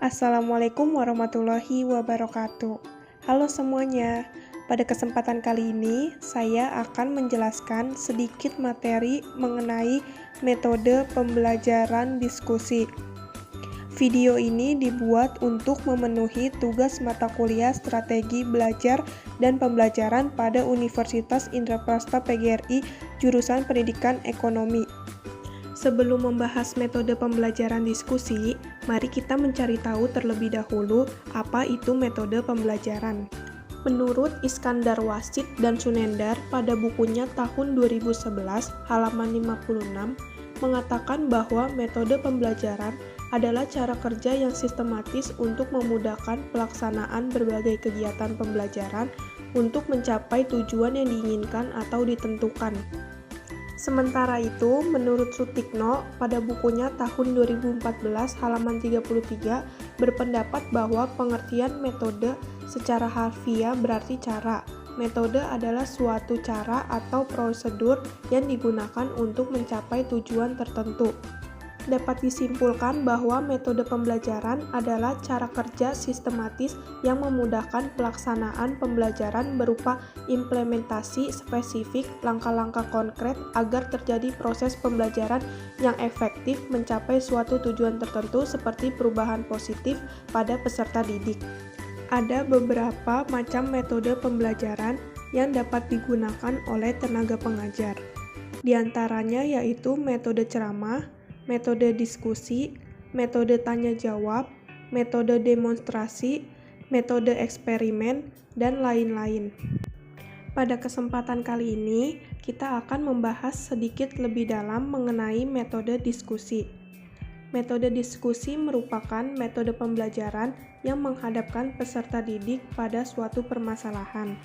Assalamualaikum warahmatullahi wabarakatuh. Halo semuanya, pada kesempatan kali ini saya akan menjelaskan sedikit materi mengenai metode pembelajaran diskusi. Video ini dibuat untuk memenuhi tugas mata kuliah Strategi Belajar dan Pembelajaran pada Universitas Indraprasta PGRI, jurusan Pendidikan Ekonomi. Sebelum membahas metode pembelajaran diskusi, mari kita mencari tahu terlebih dahulu apa itu metode pembelajaran. Menurut Iskandar Wasit dan Sunendar pada bukunya tahun 2011 halaman 56 mengatakan bahwa metode pembelajaran adalah cara kerja yang sistematis untuk memudahkan pelaksanaan berbagai kegiatan pembelajaran untuk mencapai tujuan yang diinginkan atau ditentukan. Sementara itu, menurut Sutikno pada bukunya tahun 2014 halaman 33 berpendapat bahwa pengertian metode secara harfiah berarti cara. Metode adalah suatu cara atau prosedur yang digunakan untuk mencapai tujuan tertentu. Dapat disimpulkan bahwa metode pembelajaran adalah cara kerja sistematis yang memudahkan pelaksanaan pembelajaran berupa implementasi spesifik langkah-langkah konkret agar terjadi proses pembelajaran yang efektif mencapai suatu tujuan tertentu seperti perubahan positif pada peserta didik. Ada beberapa macam metode pembelajaran yang dapat digunakan oleh tenaga pengajar. Di antaranya yaitu metode ceramah, metode diskusi, metode tanya-jawab, metode demonstrasi, metode eksperimen, dan lain-lain. Pada kesempatan kali ini, kita akan membahas sedikit lebih dalam mengenai metode diskusi. Metode diskusi merupakan metode pembelajaran yang menghadapkan peserta didik pada suatu permasalahan.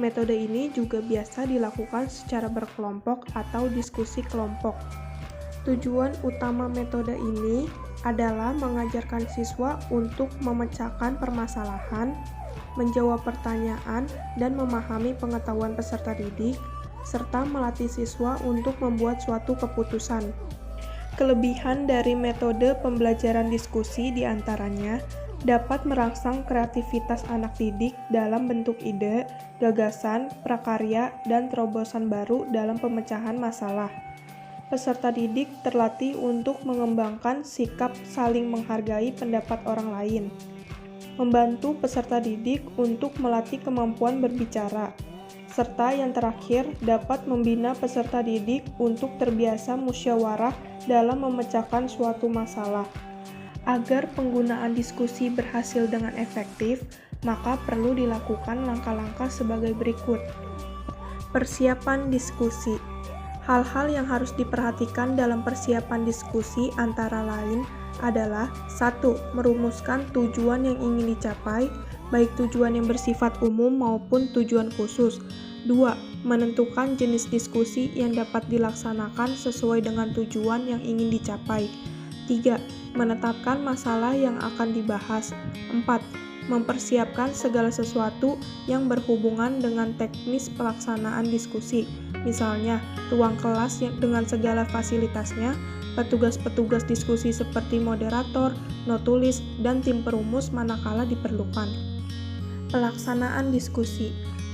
Metode ini juga biasa dilakukan secara berkelompok atau diskusi kelompok. Tujuan utama metode ini adalah mengajarkan siswa untuk memecahkan permasalahan, menjawab pertanyaan, dan memahami pengetahuan peserta didik, serta melatih siswa untuk membuat suatu keputusan. Kelebihan dari metode pembelajaran diskusi diantaranya dapat merangsang kreativitas anak didik dalam bentuk ide, gagasan, prakarya, dan terobosan baru dalam pemecahan masalah. Peserta didik terlatih untuk mengembangkan sikap saling menghargai pendapat orang lain, membantu peserta didik untuk melatih kemampuan berbicara, serta yang terakhir dapat membina peserta didik untuk terbiasa musyawarah dalam memecahkan suatu masalah. Agar penggunaan diskusi berhasil dengan efektif, maka perlu dilakukan langkah-langkah sebagai berikut. Persiapan diskusi. Hal-hal yang harus diperhatikan dalam persiapan diskusi antara lain adalah 1. Merumuskan tujuan yang ingin dicapai, baik tujuan yang bersifat umum maupun tujuan khusus. 2. Menentukan jenis diskusi yang dapat dilaksanakan sesuai dengan tujuan yang ingin dicapai. 3. Menetapkan masalah yang akan dibahas. 4. Mempersiapkan segala sesuatu yang berhubungan dengan teknis pelaksanaan diskusi, misalnya ruang kelas dengan segala fasilitasnya, petugas-petugas diskusi seperti moderator, notulis, dan tim perumus manakala diperlukan. Pelaksanaan diskusi.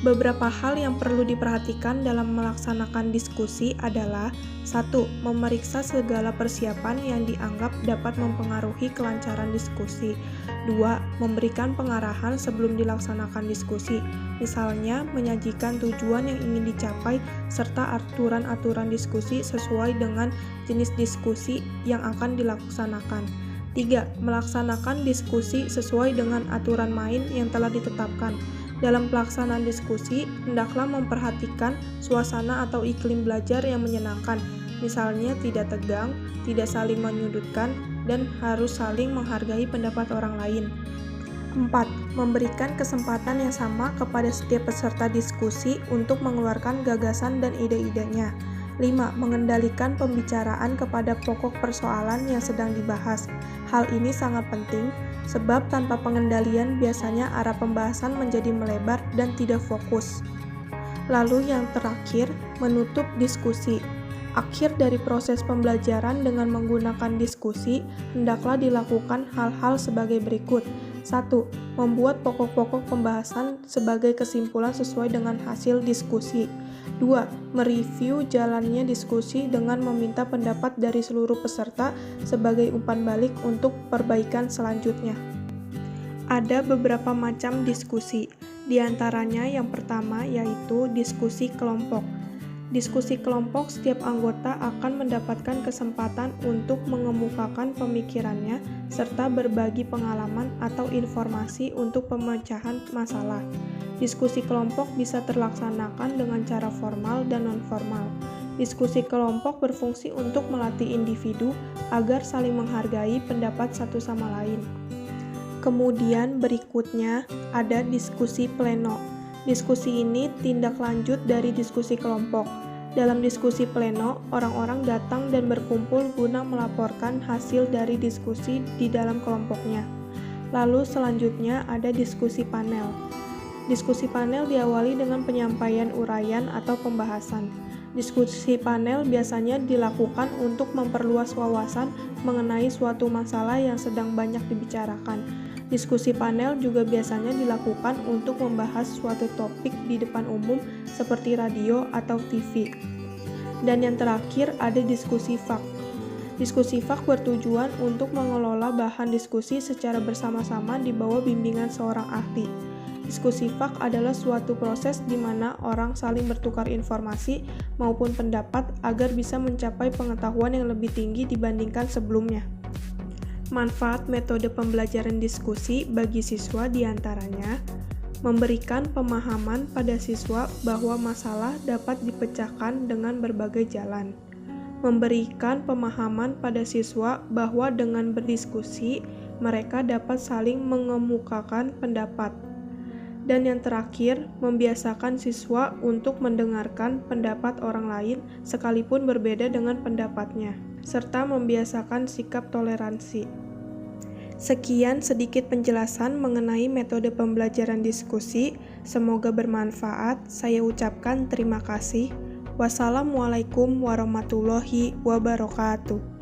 Beberapa hal yang perlu diperhatikan dalam melaksanakan diskusi adalah 1. Memeriksa segala persiapan yang dianggap dapat mempengaruhi kelancaran diskusi. 2. Memberikan pengarahan sebelum dilaksanakan diskusi, misalnya menyajikan tujuan yang ingin dicapai serta aturan-aturan diskusi sesuai dengan jenis diskusi yang akan dilaksanakan. 3. Melaksanakan diskusi sesuai dengan aturan main yang telah ditetapkan. Dalam pelaksanaan diskusi, hendaklah memperhatikan suasana atau iklim belajar yang menyenangkan, misalnya tidak tegang, tidak saling menyudutkan, dan harus saling menghargai pendapat orang lain. 4. Memberikan kesempatan yang sama kepada setiap peserta diskusi untuk mengeluarkan gagasan dan ide-idenya. 5. Mengendalikan pembicaraan kepada pokok persoalan yang sedang dibahas. Hal ini sangat penting, sebab tanpa pengendalian biasanya arah pembahasan menjadi melebar dan tidak fokus. Lalu yang terakhir, menutup diskusi. Akhir dari proses pembelajaran dengan menggunakan diskusi, hendaklah dilakukan hal-hal sebagai berikut. 1. Membuat pokok-pokok pembahasan sebagai kesimpulan sesuai dengan hasil diskusi. 2. Mereview jalannya diskusi dengan meminta pendapat dari seluruh peserta sebagai umpan balik untuk perbaikan selanjutnya. Ada beberapa macam diskusi, di antaranya yang pertama yaitu diskusi kelompok. Diskusi kelompok, setiap anggota akan mendapatkan kesempatan untuk mengemukakan pemikirannya serta berbagi pengalaman atau informasi untuk pemecahan masalah. Diskusi kelompok bisa terlaksanakan dengan cara formal dan non-formal. Diskusi kelompok berfungsi untuk melatih individu agar saling menghargai pendapat satu sama lain. Kemudian berikutnya ada diskusi pleno. Diskusi ini tindak lanjut dari diskusi kelompok. Dalam diskusi pleno, orang-orang datang dan berkumpul guna melaporkan hasil dari diskusi di dalam kelompoknya. Lalu selanjutnya ada diskusi panel. Diskusi panel diawali dengan penyampaian uraian atau pembahasan. Diskusi panel biasanya dilakukan untuk memperluas wawasan mengenai suatu masalah yang sedang banyak dibicarakan. Diskusi panel juga biasanya dilakukan untuk membahas suatu topik di depan umum seperti radio atau TV. Dan yang terakhir ada diskusi fak. Diskusi fak bertujuan untuk mengelola bahan diskusi secara bersama-sama di bawah bimbingan seorang ahli. Diskusi fak adalah suatu proses di mana orang saling bertukar informasi maupun pendapat agar bisa mencapai pengetahuan yang lebih tinggi dibandingkan sebelumnya. Manfaat metode pembelajaran diskusi bagi siswa diantaranya memberikan pemahaman pada siswa bahwa masalah dapat dipecahkan dengan berbagai jalan, memberikan pemahaman pada siswa bahwa dengan berdiskusi mereka dapat saling mengemukakan pendapat, dan yang terakhir membiasakan siswa untuk mendengarkan pendapat orang lain sekalipun berbeda dengan pendapatnya, serta membiasakan sikap toleransi. Sekian sedikit penjelasan mengenai metode pembelajaran diskusi. Semoga bermanfaat. Saya ucapkan terima kasih. Wassalamualaikum warahmatullahi wabarakatuh.